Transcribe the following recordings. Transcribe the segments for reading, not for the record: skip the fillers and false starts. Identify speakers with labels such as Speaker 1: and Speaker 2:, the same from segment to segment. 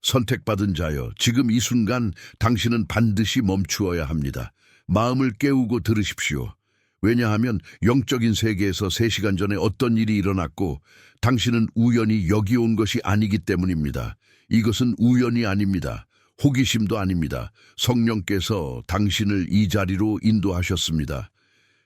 Speaker 1: 선택받은 자여, 지금 이 순간 당신은 반드시 멈추어야 합니다. 마음을 깨우고 들으십시오. 왜냐하면 영적인 세계에서 3시간 전에 어떤 일이 일어났고 당신은 우연히 여기 온 것이 아니기 때문입니다. 이것은 우연이 아닙니다. 호기심도 아닙니다. 성령께서 당신을 이 자리로 인도하셨습니다.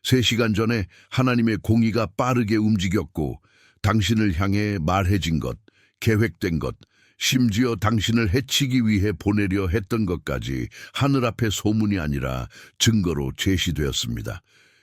Speaker 1: 3시간 전에 하나님의 공의가 빠르게 움직였고 당신을 향해 말해진 것, 계획된 것, 심지어 당신을 해치기 위해 보내려 했던 것까지 하늘 앞의 소문이 아니라 증거로 제시되었습니다.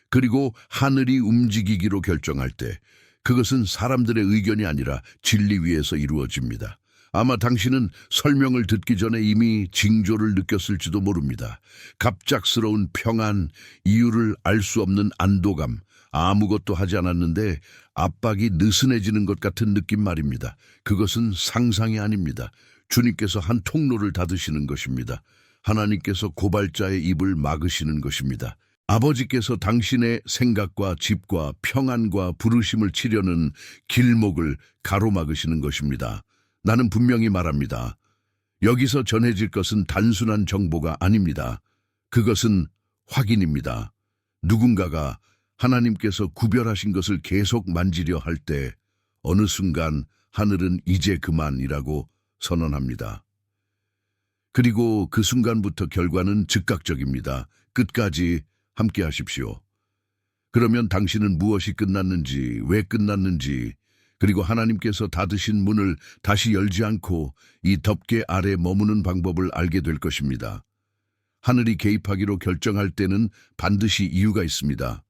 Speaker 1: 그리고 하늘이 움직이기로 결정할 때 그것은 사람들의 의견이 아니라 진리 위에서 이루어집니다. 아마 당신은 설명을 듣기 전에 이미 징조를 느꼈을지도 모릅니다. 갑작스러운 평안, 이유를 알 수 없는 안도감, 아무것도 하지 않았는데 압박이 느슨해지는 것 같은 느낌 말입니다. 그것은 상상이 아닙니다. 주님께서 한 통로를 닫으시는 것입니다. 하나님께서 고발자의 입을 막으시는 것입니다. 아버지께서 당신의 생각과 집과 평안과 부르심을 치려는 길목을 가로막으시는 것입니다. 나는 분명히 말합니다. 여기서 전해질 것은 단순한 정보가 아닙니다. 그것은 확인입니다. 누군가가 하나님께서 구별하신 것을 계속 만지려 할 때 어느 순간 하늘은 이제 그만이라고 선언합니다. 그리고 그 순간부터 결과는 즉각적입니다. 끝까지 함께 하십시오. 그러면 당신은 무엇이 끝났는지, 왜 끝났는지, 그리고 하나님께서 닫으신 문을 다시 열지 않고 이 덮개 아래 머무는 방법을 알게 될 것입니다. 하늘이 개입하기로 결정할 때는 반드시 이유가 있습니다.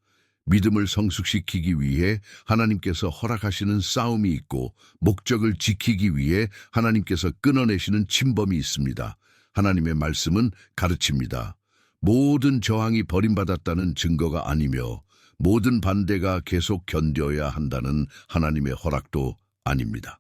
Speaker 1: 믿음을 성숙시키기 위해 하나님께서 허락하시는 싸움이 있고 목적을 지키기 위해 하나님께서 끊어내시는 침범이 있습니다. 하나님의 말씀은 가르칩니다. 모든 저항이 버림받았다는 증거가 아니며 모든 반대가 계속 견뎌야 한다는 하나님의 허락도 아닙니다.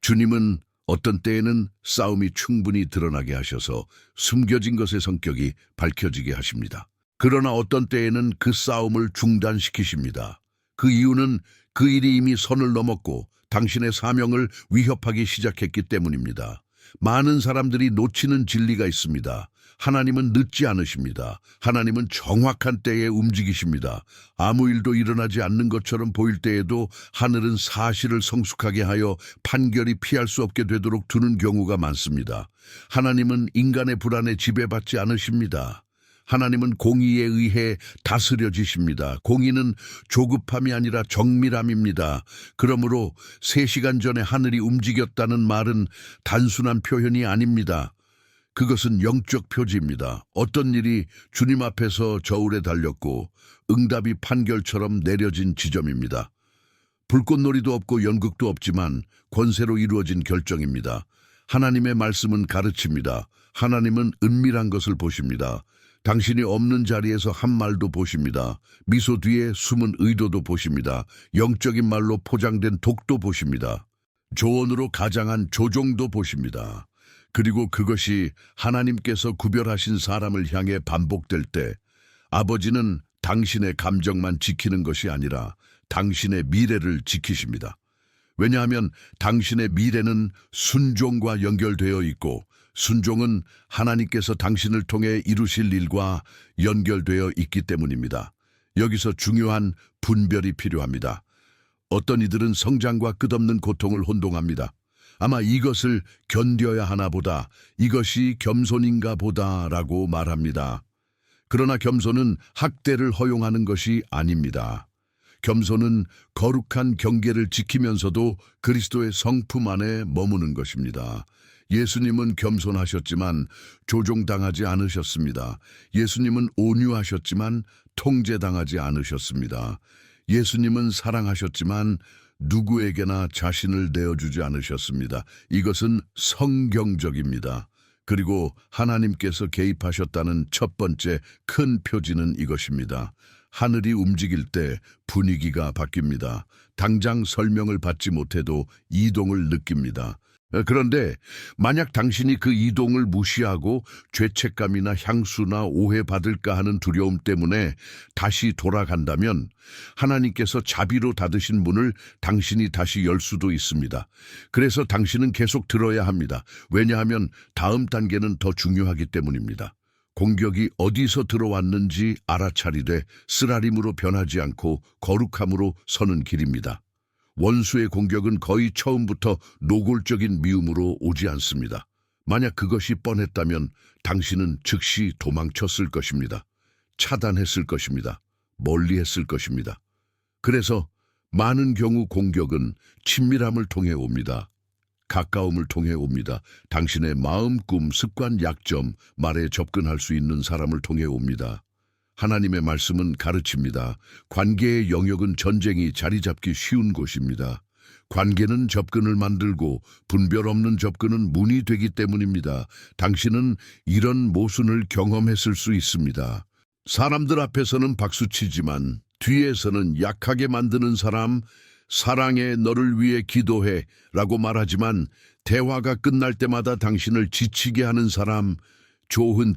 Speaker 1: 주님은 어떤 때에는 싸움이 충분히 드러나게 하셔서 숨겨진 것의 성격이 밝혀지게 하십니다. 그러나 어떤 때에는 그 싸움을 중단시키십니다. 그 이유는 그 일이 이미 선을 넘었고 당신의 사명을 위협하기 시작했기 때문입니다. 많은 사람들이 놓치는 진리가 있습니다. 하나님은 늦지 않으십니다. 하나님은 정확한 때에 움직이십니다. 아무 일도 일어나지 않는 것처럼 보일 때에도 하늘은 사실을 성숙하게 하여 판결이 피할 수 없게 되도록 두는 경우가 많습니다. 하나님은 인간의 불안에 지배받지 않으십니다. 하나님은 공의에 의해 다스려지십니다. 공의는 조급함이 아니라 정밀함입니다. 그러므로 3시간 전에 하늘이 움직였다는 말은 단순한 표현이 아닙니다. 그것은 영적 표지입니다. 어떤 일이 주님 앞에서 저울에 달렸고 응답이 판결처럼 내려진 지점입니다. 불꽃놀이도 없고 연극도 없지만 권세로 이루어진 결정입니다. 하나님의 말씀은 가르칩니다. 하나님은 은밀한 것을 보십니다. 당신이 없는 자리에서 한 말도 보십니다. 미소 뒤에 숨은 의도도 보십니다. 영적인 말로 포장된 독도 보십니다. 조언으로 가장한 조종도 보십니다. 그리고 그것이 하나님께서 구별하신 사람을 향해 반복될 때 아버지는 당신의 감정만 지키는 것이 아니라 당신의 미래를 지키십니다. 왜냐하면 당신의 미래는 순종과 연결되어 있고 순종은 하나님께서 당신을 통해 이루실 일과 연결되어 있기 때문입니다. 여기서 중요한 분별이 필요합니다. 어떤 이들은 성장과 끝없는 고통을 혼동합니다. 아마 이것을 견뎌야 하나 보다, 이것이 겸손인가 보다라고 말합니다. 그러나 겸손은 학대를 허용하는 것이 아닙니다. 겸손은 거룩한 경계를 지키면서도 그리스도의 성품 안에 머무는 것입니다. 예수님은 겸손하셨지만 조종당하지 않으셨습니다. 예수님은 온유하셨지만 통제당하지 않으셨습니다. 예수님은 사랑하셨지만 누구에게나 자신을 내어주지 않으셨습니다. 이것은 성경적입니다. 그리고 하나님께서 개입하셨다는 첫 번째 큰 표지는 이것입니다. 하늘이 움직일 때 분위기가 바뀝니다. 당장 설명을 받지 못해도 이동을 느낍니다. 그런데 만약 당신이 그 이동을 무시하고 죄책감이나 향수나 오해받을까 하는 두려움 때문에 다시 돌아간다면 하나님께서 자비로 닫으신 문을 당신이 다시 열 수도 있습니다. 그래서 당신은 계속 들어야 합니다. 왜냐하면 다음 단계는 더 중요하기 때문입니다. 공격이 어디서 들어왔는지 알아차리되 쓰라림으로 변하지 않고 거룩함으로 서는 길입니다. 원수의 공격은 거의 처음부터 노골적인 미움으로 오지 않습니다. 만약 그것이 뻔했다면 당신은 즉시 도망쳤을 것입니다. 차단했을 것입니다. 멀리했을 것입니다. 그래서 많은 경우 공격은 친밀함을 통해 옵니다. 가까움을 통해 옵니다. 당신의 마음, 꿈, 습관, 약점, 말에 접근할 수 있는 사람을 통해 옵니다. 하나님의 말씀은 가르칩니다. 관계의 영역은 전쟁이 자리 잡기 쉬운 곳입니다. 관계는 접근을 만들고 분별 없는 접근은 문이 되기 때문입니다. 당신은 이런 모순을 경험했을 수 있습니다. 사람들 앞에서는 박수치지만 뒤에서는 약하게 만드는 사람, 사랑해 너를 위해 기도해 라고 말하지만 대화가 끝날 때마다 당신을 지치게 하는 사람, 좋은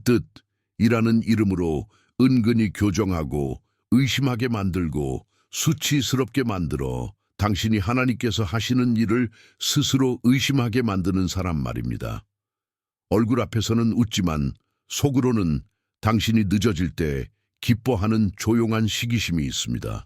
Speaker 1: 뜻이라는 이름으로 은근히 교정하고 의심하게 만들고 수치스럽게 만들어 당신이 하나님께서 하시는 일을 스스로 의심하게 만드는 사람 말입니다. 얼굴 앞에서는 웃지만 속으로는 당신이 늦어질 때 기뻐하는 조용한 시기심이 있습니다.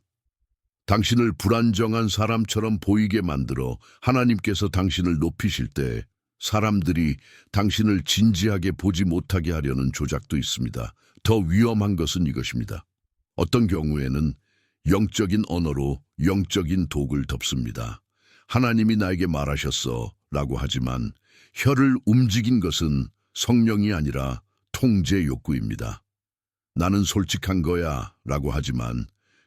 Speaker 1: 당신을 불안정한 사람처럼 보이게 만들어 하나님께서 당신을 높이실 때 사람들이 당신을 진지하게 보지 못하게 하려는 조작도 있습니다. 더 위험한 것은 이것입니다. 어떤 경우에는 영적인 언어로 영적인 독을 덮습니다. 하나님이 나에게 말하셨어 라고 하지만 혀를 움직인 것은 성령이 아니라 통제 욕구입니다. 나는 솔직한 거야 라고 하지만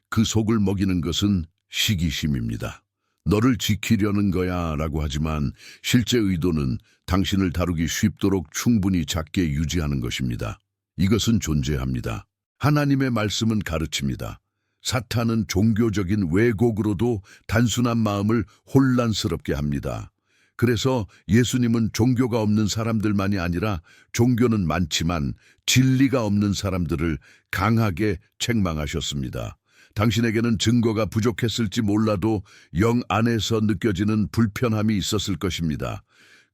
Speaker 1: 그 속을 먹이는 것은 시기심입니다. 너를 지키려는 거야 라고 하지만 실제 의도는 당신을 다루기 쉽도록 충분히 작게 유지하는 것입니다. 이것은 존재합니다. 하나님의 말씀은 가르칩니다. 사탄은 종교적인 왜곡으로도 단순한 마음을 혼란스럽게 합니다. 그래서 예수님은 종교가 없는 사람들만이 아니라 종교는 많지만 진리가 없는 사람들을 강하게 책망하셨습니다. 당신에게는 증거가 부족했을지 몰라도 영 안에서 느껴지는 불편함이 있었을 것입니다.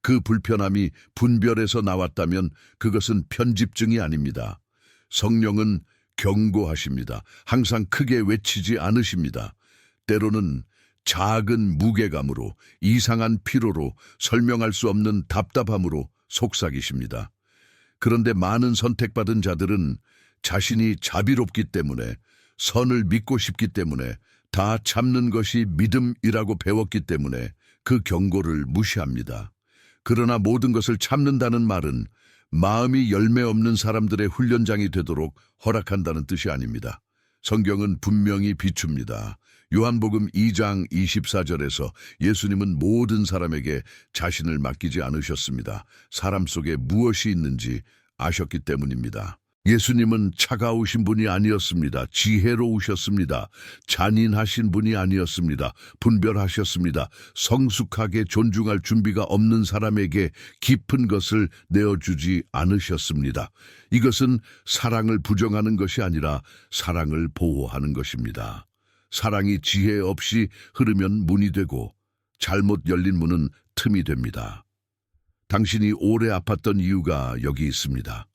Speaker 1: 그 불편함이 분별에서 나왔다면 그것은 편집증이 아닙니다. 성령은 경고하십니다. 항상 크게 외치지 않으십니다. 때로는 작은 무게감으로, 이상한 피로로, 설명할 수 없는 답답함으로 속삭이십니다. 그런데 많은 선택받은 자들은 자신이 자비롭기 때문에, 선을 믿고 싶기 때문에, 다 참는 것이 믿음이라고 배웠기 때문에 그 경고를 무시합니다. 그러나 모든 것을 참는다는 말은 마음이 열매 없는 사람들의 훈련장이 되도록 허락한다는 뜻이 아닙니다. 성경은 분명히 비춥니다. 요한복음 2장 24절에서 예수님은 모든 사람에게 자신을 맡기지 않으셨습니다. 사람 속에 무엇이 있는지 아셨기 때문입니다. 예수님은 차가우신 분이 아니었습니다. 지혜로우셨습니다. 잔인하신 분이 아니었습니다. 분별하셨습니다. 성숙하게 존중할 준비가 없는 사람에게 깊은 것을 내어주지 않으셨습니다. 이것은 사랑을 부정하는 것이 아니라 사랑을 보호하는 것입니다. 사랑이 지혜 없이 흐르면 문이 되고 잘못 열린 문은 틈이 됩니다. 당신이 오래 아팠던 이유가 여기 있습니다.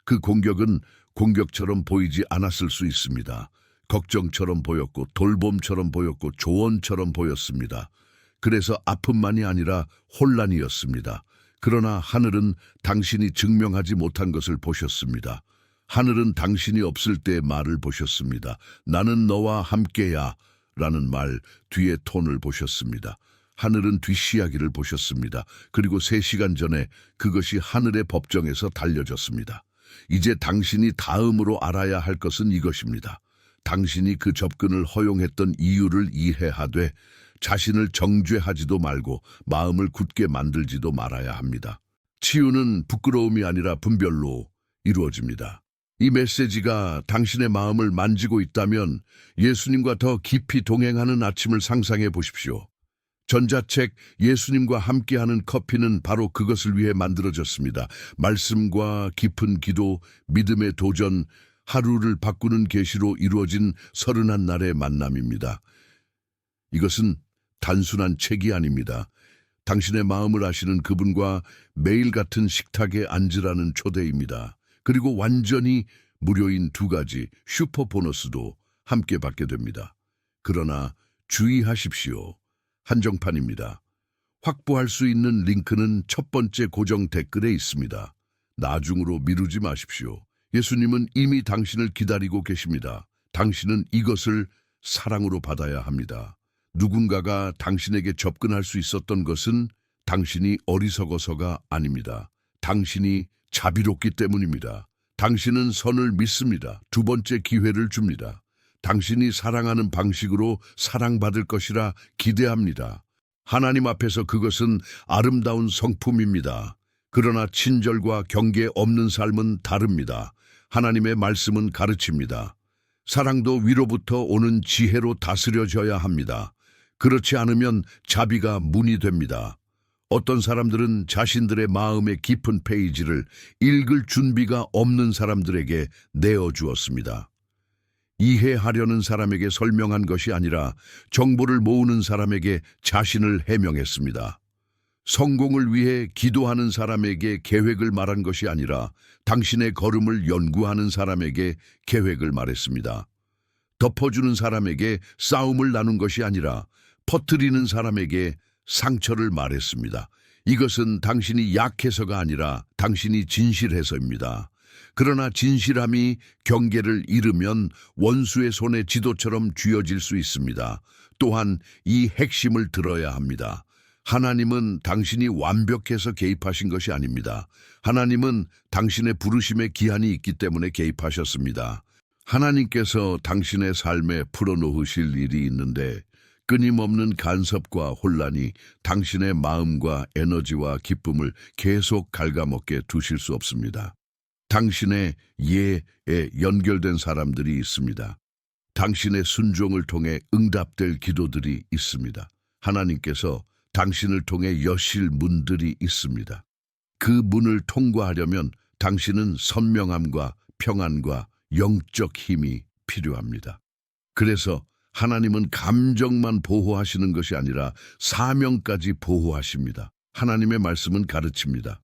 Speaker 1: 그 공격은 공격처럼 보이지 않았을 수 있습니다. 걱정처럼 보였고 돌봄처럼 보였고 조언처럼 보였습니다. 그래서 아픔만이 아니라 혼란이었습니다. 그러나 하늘은 당신이 증명하지 못한 것을 보셨습니다. 하늘은 당신이 없을 때의 말을 보셨습니다. 나는 너와 함께야 라는 말 뒤의 톤을 보셨습니다. 하늘은 뒷이야기를 보셨습니다. 그리고 3시간 전에 그것이 하늘의 법정에서 달려졌습니다. 이제 당신이 다음으로 알아야 할 것은 이것입니다. 당신이 그 접근을 허용했던 이유를 이해하되 자신을 정죄하지도 말고 마음을 굳게 만들지도 말아야 합니다. 치유는 부끄러움이 아니라 분별로 이루어집니다. 이 메시지가 당신의 마음을 만지고 있다면 예수님과 더 깊이 동행하는 아침을 상상해 보십시오. 전자책 예수님과 함께하는 커피는 바로 그것을 위해 만들어졌습니다. 말씀과 깊은 기도, 믿음의 도전, 하루를 바꾸는 계시로 이루어진 31날의 만남입니다. 이것은 단순한 책이 아닙니다. 당신의 마음을 아시는 그분과 매일 같은 식탁에 앉으라는 초대입니다. 그리고 완전히 무료인 2가지 슈퍼 보너스도 함께 받게 됩니다. 그러나 주의하십시오. 한정판입니다. 확보할 수 있는 링크는 첫 번째 고정 댓글에 있습니다. 나중으로 미루지 마십시오. 예수님은 이미 당신을 기다리고 계십니다. 당신은 이것을 사랑으로 받아야 합니다. 누군가가 당신에게 접근할 수 있었던 것은 당신이 어리석어서가 아닙니다. 당신이 자비롭기 때문입니다. 당신은 선을 믿습니다. 2번째 기회를 줍니다. 당신이 사랑하는 방식으로 사랑받을 것이라 기대합니다. 하나님 앞에서 그것은 아름다운 성품입니다. 그러나 친절과 경계 없는 삶은 다릅니다. 하나님의 말씀은 가르칩니다. 사랑도 위로부터 오는 지혜로 다스려져야 합니다. 그렇지 않으면 자비가 문이 됩니다. 어떤 사람들은 자신들의 마음의 깊은 페이지를 읽을 준비가 없는 사람들에게 내어주었습니다. 이해하려는 사람에게 설명한 것이 아니라 정보를 모으는 사람에게 자신을 해명했습니다. 성공을 위해 기도하는 사람에게 계획을 말한 것이 아니라 당신의 걸음을 연구하는 사람에게 계획을 말했습니다. 덮어주는 사람에게 싸움을 나눈 것이 아니라 퍼뜨리는 사람에게 상처를 말했습니다. 이것은 당신이 약해서가 아니라 당신이 진실해서입니다. 그러나 진실함이 경계를 잃으면 원수의 손에 지도처럼 쥐어질 수 있습니다. 또한 이 핵심을 들어야 합니다. 하나님은 당신이 완벽해서 개입하신 것이 아닙니다. 하나님은 당신의 부르심의 기한이 있기 때문에 개입하셨습니다. 하나님께서 당신의 삶에 풀어놓으실 일이 있는데 끊임없는 간섭과 혼란이 당신의 마음과 에너지와 기쁨을 계속 갉아먹게 두실 수 없습니다. 당신의 예에 연결된 사람들이 있습니다. 당신의 순종을 통해 응답될 기도들이 있습니다. 하나님께서 당신을 통해 여실 문들이 있습니다. 그 문을 통과하려면 당신은 선명함과 평안과 영적 힘이 필요합니다. 그래서 하나님은 감정만 보호하시는 것이 아니라 사명까지 보호하십니다. 하나님의 말씀은 가르칩니다.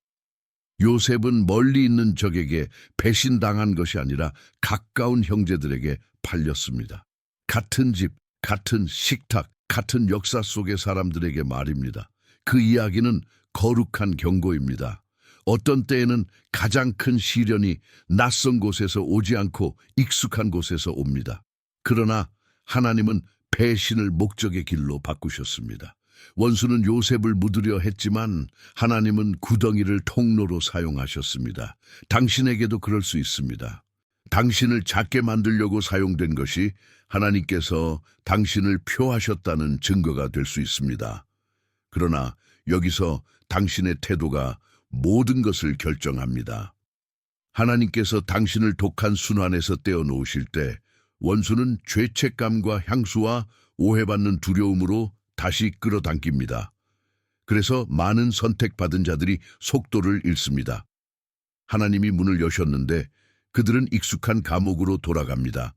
Speaker 1: 요셉은 멀리 있는 적에게 배신당한 것이 아니라 가까운 형제들에게 팔렸습니다. 같은 집, 같은 식탁, 같은 역사 속의 사람들에게 말입니다. 그 이야기는 거룩한 경고입니다. 어떤 때에는 가장 큰 시련이 낯선 곳에서 오지 않고 익숙한 곳에서 옵니다. 그러나 하나님은 배신을 목적의 길로 바꾸셨습니다. 원수는 요셉을 묻으려 했지만 하나님은 구덩이를 통로로 사용하셨습니다. 당신에게도 그럴 수 있습니다. 당신을 작게 만들려고 사용된 것이 하나님께서 당신을 표하셨다는 증거가 될 수 있습니다. 그러나 여기서 당신의 태도가 모든 것을 결정합니다. 하나님께서 당신을 독한 순환에서 떼어놓으실 때 원수는 죄책감과 향수와 오해받는 두려움으로 다시 끌어당깁니다. 그래서 많은 선택받은 자들이 속도를 잃습니다. 하나님이 문을 여셨는데 그들은 익숙한 감옥으로 돌아갑니다.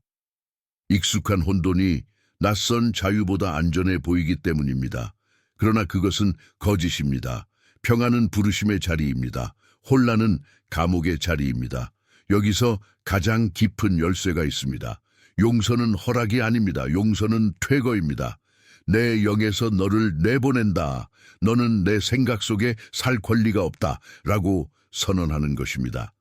Speaker 1: 익숙한 혼돈이 낯선 자유보다 안전해 보이기 때문입니다. 그러나 그것은 거짓입니다. 평안은 부르심의 자리입니다. 혼란은 감옥의 자리입니다. 여기서 가장 깊은 열쇠가 있습니다. 용서는 허락이 아닙니다. 용서는 퇴거입니다. 내 영에서 너를 내보낸다. 너는 내 생각 속에 살 권리가 없다. 라고 선언하는 것입니다.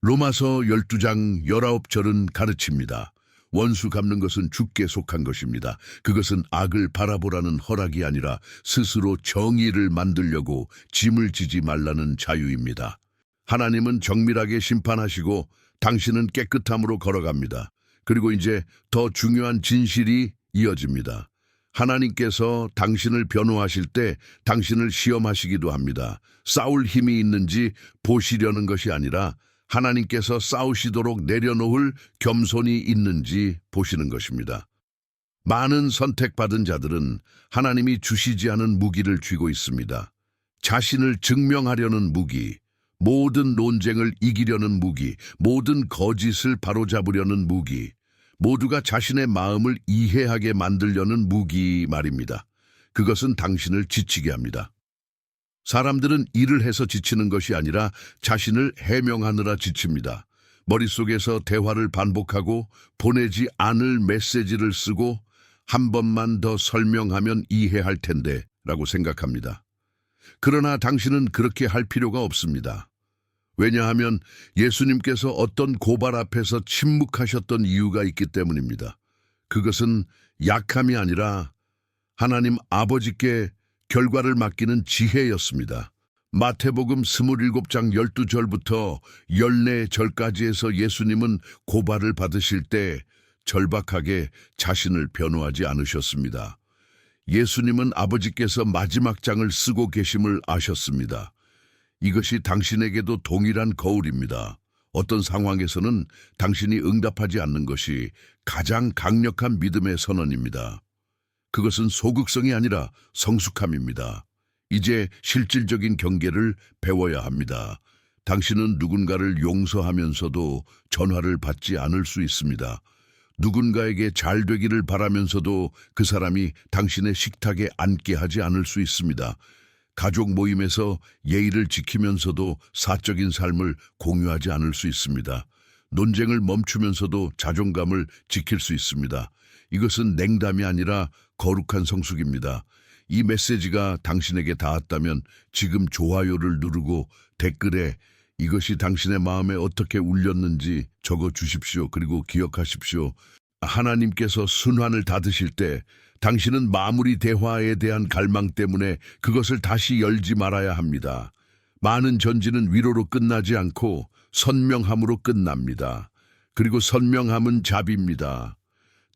Speaker 1: 로마서 12장 19절은 가르칩니다. 원수 갚는 것은 주께 속한 것입니다. 그것은 악을 바라보라는 허락이 아니라 스스로 정의를 만들려고 짐을 지지 말라는 자유입니다. 하나님은 정밀하게 심판하시고 당신은 깨끗함으로 걸어갑니다. 그리고 이제 더 중요한 진실이 이어집니다. 하나님께서 당신을 변호하실 때 당신을 시험하시기도 합니다. 싸울 힘이 있는지 보시려는 것이 아니라 하나님께서 싸우시도록 내려놓을 겸손이 있는지 보시는 것입니다. 많은 선택받은 자들은 하나님이 주시지 않은 무기를 쥐고 있습니다. 자신을 증명하려는 무기, 모든 논쟁을 이기려는 무기, 모든 거짓을 바로잡으려는 무기, 모두가 자신의 마음을 이해하게 만들려는 무기 말입니다. 그것은 당신을 지치게 합니다. 사람들은 일을 해서 지치는 것이 아니라 자신을 해명하느라 지칩니다. 머릿속에서 대화를 반복하고 보내지 않을 메시지를 쓰고 한 번만 더 설명하면 이해할 텐데 라고 생각합니다. 그러나 당신은 그렇게 할 필요가 없습니다. 왜냐하면 예수님께서 어떤 고발 앞에서 침묵하셨던 이유가 있기 때문입니다. 그것은 약함이 아니라 하나님 아버지께 결과를 맡기는 지혜였습니다. 마태복음 27장 12절부터 14절까지 해서 예수님은 고발을 받으실 때 절박하게 자신을 변호하지 않으셨습니다. 예수님은 아버지께서 마지막 장을 쓰고 계심을 아셨습니다. 이것이 당신에게도 동일한 거울입니다. 어떤 상황에서는 당신이 응답하지 않는 것이 가장 강력한 믿음의 선언입니다. 그것은 소극성이 아니라 성숙함입니다. 이제 실질적인 경계를 배워야 합니다. 당신은 누군가를 용서하면서도 전화를 받지 않을 수 있습니다. 누군가에게 잘 되기를 바라면서도 그 사람이 당신의 식탁에 앉게 하지 않을 수 있습니다. 가족 모임에서 예의를 지키면서도 사적인 삶을 공유하지 않을 수 있습니다. 논쟁을 멈추면서도 자존감을 지킬 수 있습니다. 이것은 냉담이 아니라 거룩한 성숙입니다. 이 메시지가 당신에게 닿았다면 지금 좋아요를 누르고 댓글에 이것이 당신의 마음에 어떻게 울렸는지 적어 주십시오. 그리고 기억하십시오. 하나님께서 순환을 닫으실 때 당신은 마무리 대화에 대한 갈망 때문에 그것을 다시 열지 말아야 합니다. 많은 전지는 위로로 끝나지 않고 선명함으로 끝납니다. 그리고 선명함은 자비입니다.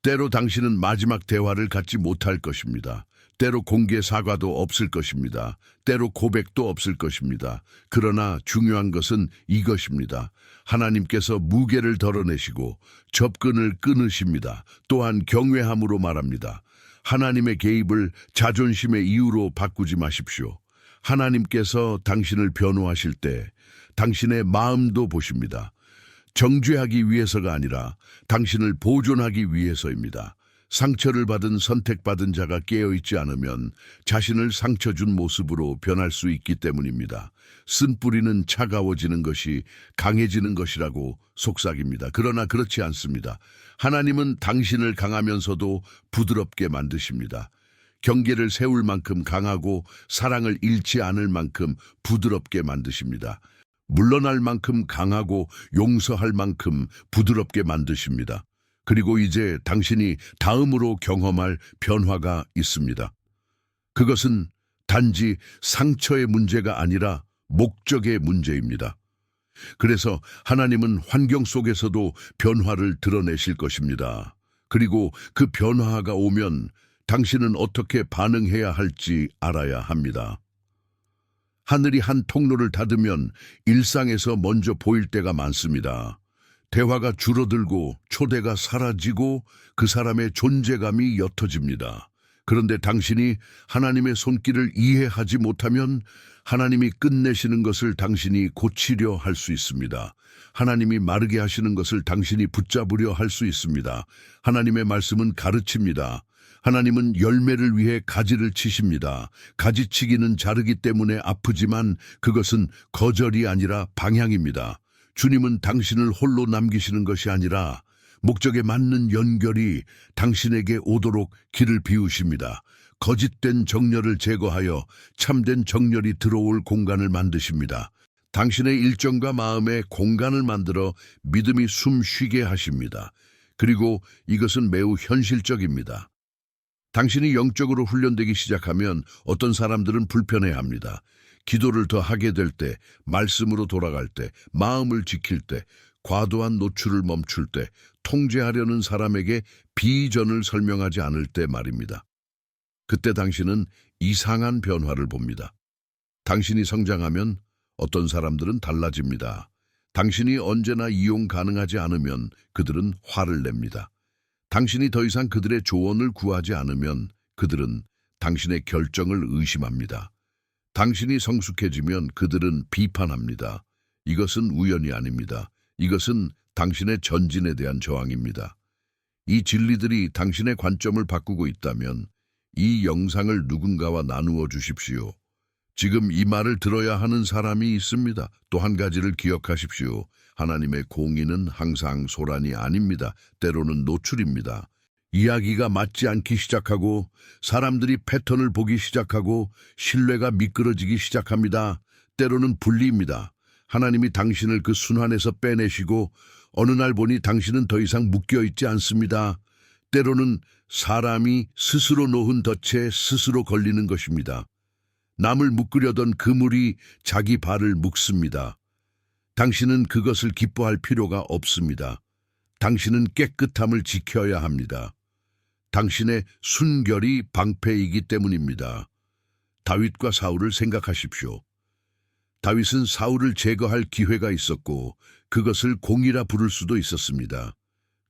Speaker 1: 때로 당신은 마지막 대화를 갖지 못할 것입니다. 때로 공개 사과도 없을 것입니다. 때로 고백도 없을 것입니다. 그러나 중요한 것은 이것입니다. 하나님께서 무게를 덜어내시고 접근을 끊으십니다. 또한 경외함으로 말합니다. 하나님의 개입을 자존심의 이유로 바꾸지 마십시오. 하나님께서 당신을 변호하실 때 당신의 마음도 보십니다. 정죄하기 위해서가 아니라 당신을 보존하기 위해서입니다. 상처를 받은 선택받은 자가 깨어있지 않으면 자신을 상처 준 모습으로 변할 수 있기 때문입니다. 쓴 뿌리는 차가워지는 것이 강해지는 것이라고 속삭입니다. 그러나 그렇지 않습니다. 하나님은 당신을 강하면서도 부드럽게 만드십니다. 경계를 세울 만큼 강하고 사랑을 잃지 않을 만큼 부드럽게 만드십니다. 물러날 만큼 강하고 용서할 만큼 부드럽게 만드십니다. 그리고 이제 당신이 다음으로 경험할 변화가 있습니다. 그것은 단지 상처의 문제가 아니라 목적의 문제입니다. 그래서 하나님은 환경 속에서도 변화를 드러내실 것입니다. 그리고 그 변화가 오면 당신은 어떻게 반응해야 할지 알아야 합니다. 하늘이 한 통로를 닫으면 일상에서 먼저 보일 때가 많습니다. 대화가 줄어들고 초대가 사라지고 그 사람의 존재감이 옅어집니다. 그런데 당신이 하나님의 손길을 이해하지 못하면 하나님이 끝내시는 것을 당신이 고치려 할 수 있습니다. 하나님이 마르게 하시는 것을 당신이 붙잡으려 할 수 있습니다. 하나님의 말씀은 가르칩니다. 하나님은 열매를 위해 가지를 치십니다. 가지치기는 자르기 때문에 아프지만 그것은 거절이 아니라 방향입니다. 주님은 당신을 홀로 남기시는 것이 아니라 목적에 맞는 연결이 당신에게 오도록 길을 비우십니다. 거짓된 정열을 제거하여 참된 정열이 들어올 공간을 만드십니다. 당신의 일정과 마음에 공간을 만들어 믿음이 숨 쉬게 하십니다. 그리고 이것은 매우 현실적입니다. 당신이 영적으로 훈련되기 시작하면 어떤 사람들은 불편해합니다. 기도를 더 하게 될 때, 말씀으로 돌아갈 때, 마음을 지킬 때, 과도한 노출을 멈출 때, 통제하려는 사람에게 비전을 설명하지 않을 때 말입니다. 그때 당신은 이상한 변화를 봅니다. 당신이 성장하면 어떤 사람들은 달라집니다. 당신이 언제나 이용 가능하지 않으면 그들은 화를 냅니다. 당신이 더 이상 그들의 조언을 구하지 않으면 그들은 당신의 결정을 의심합니다. 당신이 성숙해지면 그들은 비판합니다. 이것은 우연이 아닙니다. 이것은 당신의 전진에 대한 저항입니다. 이 진리들이 당신의 관점을 바꾸고 있다면 이 영상을 누군가와 나누어 주십시오. 지금 이 말을 들어야 하는 사람이 있습니다. 또 한 가지를 기억하십시오. 하나님의 공의는 항상 소란이 아닙니다. 때로는 노출입니다. 이야기가 맞지 않기 시작하고 사람들이 패턴을 보기 시작하고 신뢰가 미끄러지기 시작합니다. 때로는 분리입니다. 하나님이 당신을 그 순환에서 빼내시고 어느 날 보니 당신은 더 이상 묶여있지 않습니다. 때로는 사람이 스스로 놓은 덫에 스스로 걸리는 것입니다. 남을 묶으려던 그물이 자기 발을 묶습니다. 당신은 그것을 기뻐할 필요가 없습니다. 당신은 깨끗함을 지켜야 합니다. 당신의 순결이 방패이기 때문입니다. 다윗과 사울을 생각하십시오. 다윗은 사울을 제거할 기회가 있었고 그것을 공이라 부를 수도 있었습니다.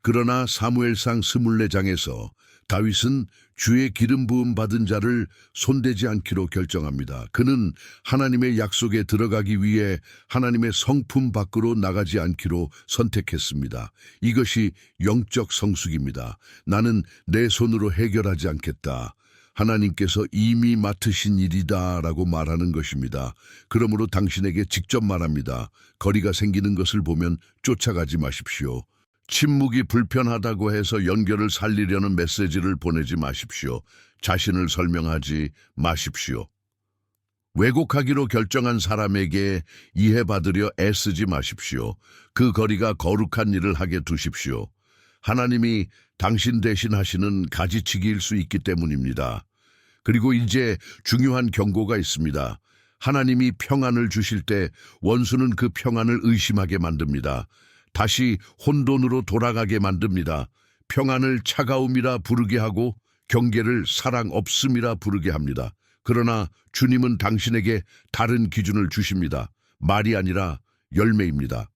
Speaker 1: 그러나 사무엘상 24장에서 다윗은 주의 기름 부음 받은 자를 손대지 않기로 결정합니다. 그는 하나님의 약속에 들어가기 위해 하나님의 성품 밖으로 나가지 않기로 선택했습니다. 이것이 영적 성숙입니다. 나는 내 손으로 해결하지 않겠다. 하나님께서 이미 맡으신 일이다 라고 말하는 것입니다. 그러므로 당신에게 직접 말합니다. 거리가 생기는 것을 보면 쫓아가지 마십시오. 침묵이 불편하다고 해서 연결을 살리려는 메시지를 보내지 마십시오. 자신을 설명하지 마십시오. 왜곡하기로 결정한 사람에게 이해받으려 애쓰지 마십시오. 그 거리가 거룩한 일을 하게 두십시오. 하나님이 당신 대신 하시는 가지치기일 수 있기 때문입니다. 그리고 이제 중요한 경고가 있습니다. 하나님이 평안을 주실 때 원수는 그 평안을 의심하게 만듭니다. 다시 혼돈으로 돌아가게 만듭니다. 평안을 차가움이라 부르게 하고 경계를 사랑 없음이라 부르게 합니다. 그러나 주님은 당신에게 다른 기준을 주십니다. 말이 아니라 열매입니다.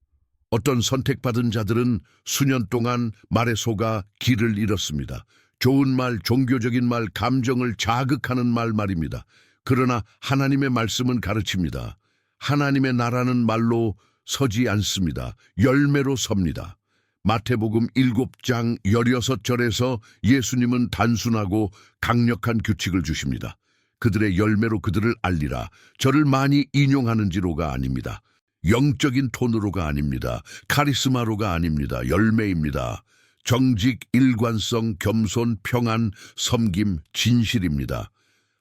Speaker 1: 어떤 선택받은 자들은 수년 동안 말에 속아 길을 잃었습니다. 좋은 말, 종교적인 말, 감정을 자극하는 말입니다. 그러나 하나님의 말씀은 가르칩니다. 하나님의 나라는 말로 서지 않습니다. 열매로 섭니다. 마태복음 7장 16절에서 예수님은 단순하고 강력한 규칙을 주십니다. 그들의 열매로 그들을 알리라. 저를 많이 인용하는지로가 아닙니다. 영적인 톤으로가 아닙니다. 카리스마로가 아닙니다. 열매입니다. 정직, 일관성, 겸손, 평안, 섬김, 진실입니다.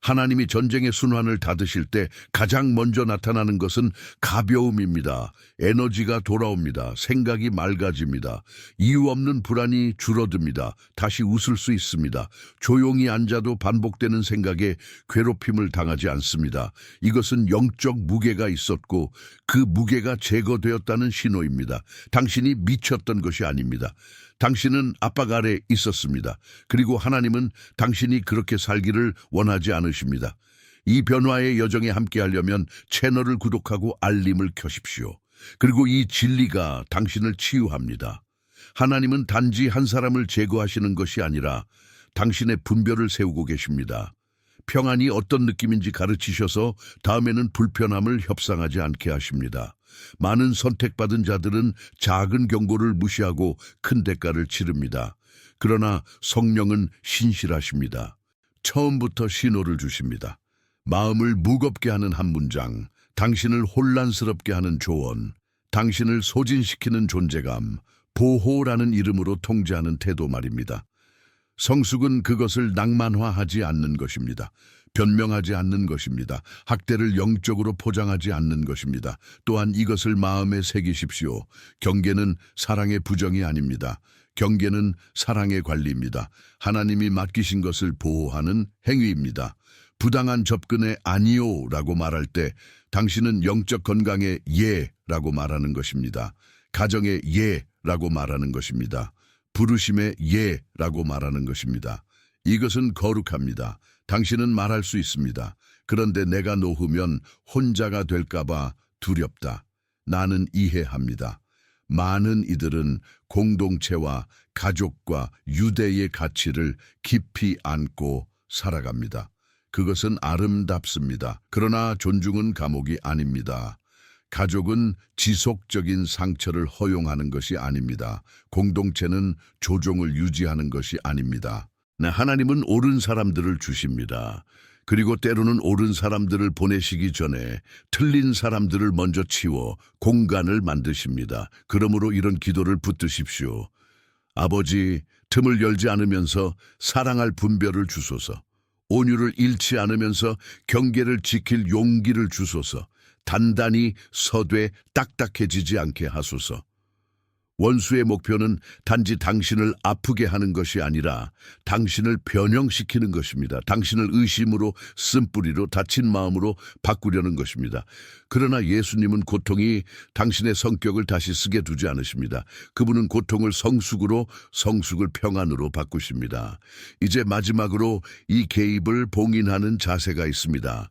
Speaker 1: 하나님이 전쟁의 순환을 닫으실 때 가장 먼저 나타나는 것은 가벼움입니다. 에너지가 돌아옵니다. 생각이 맑아집니다. 이유 없는 불안이 줄어듭니다. 다시 웃을 수 있습니다. 조용히 앉아도 반복되는 생각에 괴롭힘을 당하지 않습니다. 이것은 영적 무게가 있었고 그 무게가 제거되었다는 신호입니다. 당신이 미쳤던 것이 아닙니다. 당신은 압박 아래 있었습니다. 그리고 하나님은 당신이 그렇게 살기를 원하지 않으십니다. 이 변화의 여정에 함께하려면 채널을 구독하고 알림을 켜십시오. 그리고 이 진리가 당신을 치유합니다. 하나님은 단지 한 사람을 제거하시는 것이 아니라 당신의 분별을 세우고 계십니다. 평안이 어떤 느낌인지 가르치셔서 다음에는 불편함을 협상하지 않게 하십니다. 많은 선택받은 자들은 작은 경고를 무시하고 큰 대가를 치릅니다. 그러나 성령은 신실하십니다. 처음부터 신호를 주십니다. 마음을 무겁게 하는 한 문장, 당신을 혼란스럽게 하는 조언, 당신을 소진시키는 존재감, 보호라는 이름으로 통제하는 태도 말입니다. 성숙은 그것을 낭만화하지 않는 것입니다. 변명하지 않는 것입니다. 학대를 영적으로 포장하지 않는 것입니다. 또한 이것을 마음에 새기십시오. 경계는 사랑의 부정이 아닙니다. 경계는 사랑의 관리입니다. 하나님이 맡기신 것을 보호하는 행위입니다. 부당한 접근에 아니요 라고 말할 때 당신은 영적 건강에 예 라고 말하는 것입니다. 가정에 예 라고 말하는 것입니다. 부르심에 예 라고 말하는 것입니다. 이것은 거룩합니다. 당신은 말할 수 있습니다. 그런데 내가 놓으면 혼자가 될까봐 두렵다. 나는 이해합니다. 많은 이들은 공동체와 가족과 유대의 가치를 깊이 안고 살아갑니다. 그것은 아름답습니다. 그러나 존중은 감옥이 아닙니다. 가족은 지속적인 상처를 허용하는 것이 아닙니다. 공동체는 조종을 유지하는 것이 아닙니다. 네, 하나님은 옳은 사람들을 주십니다. 그리고 때로는 옳은 사람들을 보내시기 전에 틀린 사람들을 먼저 치워 공간을 만드십니다. 그러므로 이런 기도를 붙드십시오. 아버지, 틈을 열지 않으면서 사랑할 분별을 주소서. 온유를 잃지 않으면서 경계를 지킬 용기를 주소서. 단단히 서되 딱딱해지지 않게 하소서. 원수의 목표는 단지 당신을 아프게 하는 것이 아니라 당신을 변형시키는 것입니다. 당신을 의심으로, 쓴뿌리로, 다친 마음으로 바꾸려는 것입니다. 그러나 예수님은 고통이 당신의 성격을 다시 쓰게 두지 않으십니다. 그분은 고통을 성숙으로, 성숙을 평안으로 바꾸십니다. 이제 마지막으로 이 개입을 봉인하는 자세가 있습니다.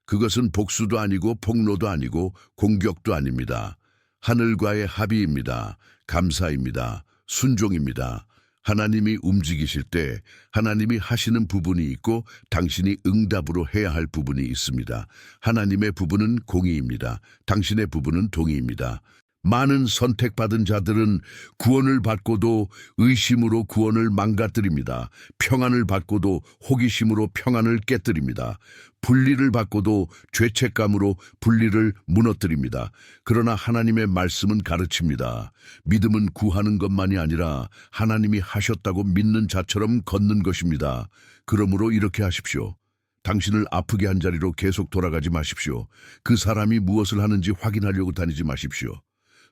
Speaker 1: 그것은 복수도 아니고 폭로도 아니고 공격도 아닙니다. 하늘과의 합의입니다. 감사입니다. 순종입니다. 하나님이 움직이실 때 하나님이 하시는 부분이 있고 당신이 응답으로 해야 할 부분이 있습니다. 하나님의 부분은 공의입니다. 당신의 부분은 동의입니다. 많은 선택받은 자들은 구원을 받고도 의심으로 구원을 망가뜨립니다. 평안을 받고도 호기심으로 평안을 깨뜨립니다. 분리를 받고도 죄책감으로 분리를 무너뜨립니다. 그러나 하나님의 말씀은 가르칩니다. 믿음은 구하는 것만이 아니라 하나님이 하셨다고 믿는 자처럼 걷는 것입니다. 그러므로 이렇게 하십시오. 당신을 아프게 한 자리로 계속 돌아가지 마십시오. 그 사람이 무엇을 하는지 확인하려고 다니지 마십시오.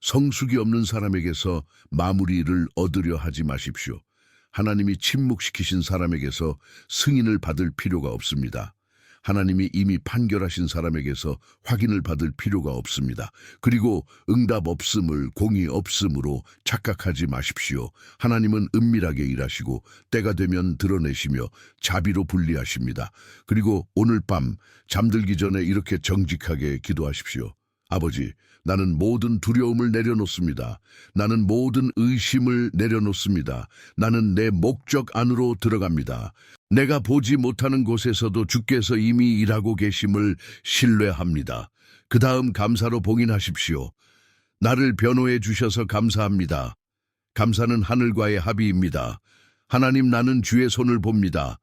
Speaker 1: 성숙이 없는 사람에게서 마무리를 얻으려 하지 마십시오. 하나님이 침묵시키신 사람에게서 승인을 받을 필요가 없습니다. 하나님이 이미 판결하신 사람에게서 확인을 받을 필요가 없습니다. 그리고 응답 없음을 공의 없음으로 착각하지 마십시오. 하나님은 은밀하게 일하시고 때가 되면 드러내시며 자비로 분리하십니다. 그리고 오늘 밤 잠들기 전에 이렇게 정직하게 기도하십시오. 아버지, 나는 모든 두려움을 내려놓습니다. 나는 모든 의심을 내려놓습니다. 나는 내 목적 안으로 들어갑니다. 내가 보지 못하는 곳에서도 주께서 이미 일하고 계심을 신뢰합니다. 그 다음 감사로 봉인하십시오. 나를 변호해 주셔서 감사합니다. 감사는 하늘과의 합의입니다. 하나님, 나는 주의 손을 봅니다.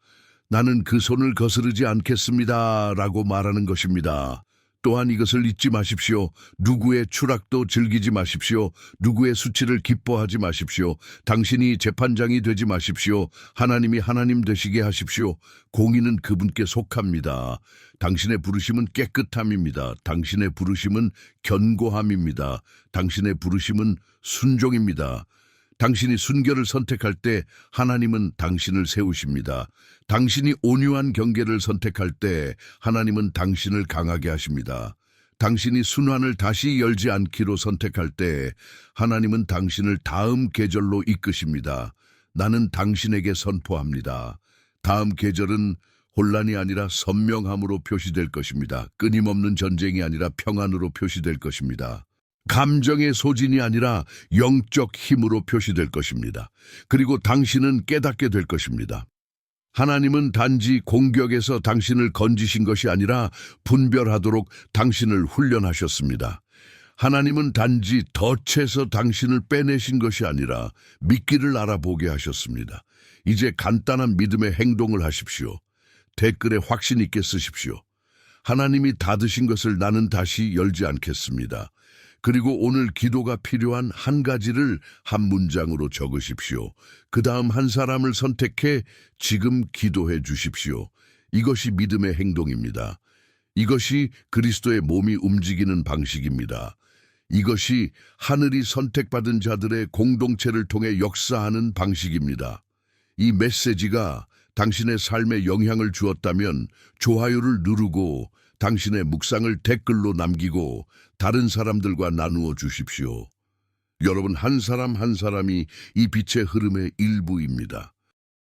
Speaker 1: 나는 그 손을 거스르지 않겠습니다. 라고 말하는 것입니다. 또한 이것을 잊지 마십시오. 누구의 추락도 즐기지 마십시오. 누구의 수치를 기뻐하지 마십시오. 당신이 재판장이 되지 마십시오. 하나님이 하나님 되시게 하십시오. 공의는 그분께 속합니다. 당신의 부르심은 깨끗함입니다. 당신의 부르심은 견고함입니다. 당신의 부르심은 순종입니다. 당신이 순결을 선택할 때 하나님은 당신을 세우십니다. 당신이 온유한 경계를 선택할 때 하나님은 당신을 강하게 하십니다. 당신이 순환을 다시 열지 않기로 선택할 때 하나님은 당신을 다음 계절로 이끄십니다. 나는 당신에게 선포합니다. 다음 계절은 혼란이 아니라 선명함으로 표시될 것입니다. 끊임없는 전쟁이 아니라 평안으로 표시될 것입니다. 감정의 소진이 아니라 영적 힘으로 표시될 것입니다. 그리고 당신은 깨닫게 될 것입니다. 하나님은 단지 공격에서 당신을 건지신 것이 아니라 분별하도록 당신을 훈련하셨습니다. 하나님은 단지 덫에서 당신을 빼내신 것이 아니라 미끼를 알아보게 하셨습니다. 이제 간단한 믿음의 행동을 하십시오. 댓글에 확신 있게 쓰십시오. 하나님이 닫으신 것을 나는 다시 열지 않겠습니다. 그리고 오늘 기도가 필요한 한 가지를 한 문장으로 적으십시오. 그 다음 한 사람을 선택해 지금 기도해 주십시오. 이것이 믿음의 행동입니다. 이것이 그리스도의 몸이 움직이는 방식입니다. 이것이 하늘이 선택받은 자들의 공동체를 통해 역사하는 방식입니다. 이 메시지가 당신의 삶에 영향을 주었다면 좋아요를 누르고 당신의 묵상을 댓글로 남기고 다른 사람들과 나누어 주십시오. 여러분, 한 사람 한 사람이 이 빛의 흐름의 일부입니다.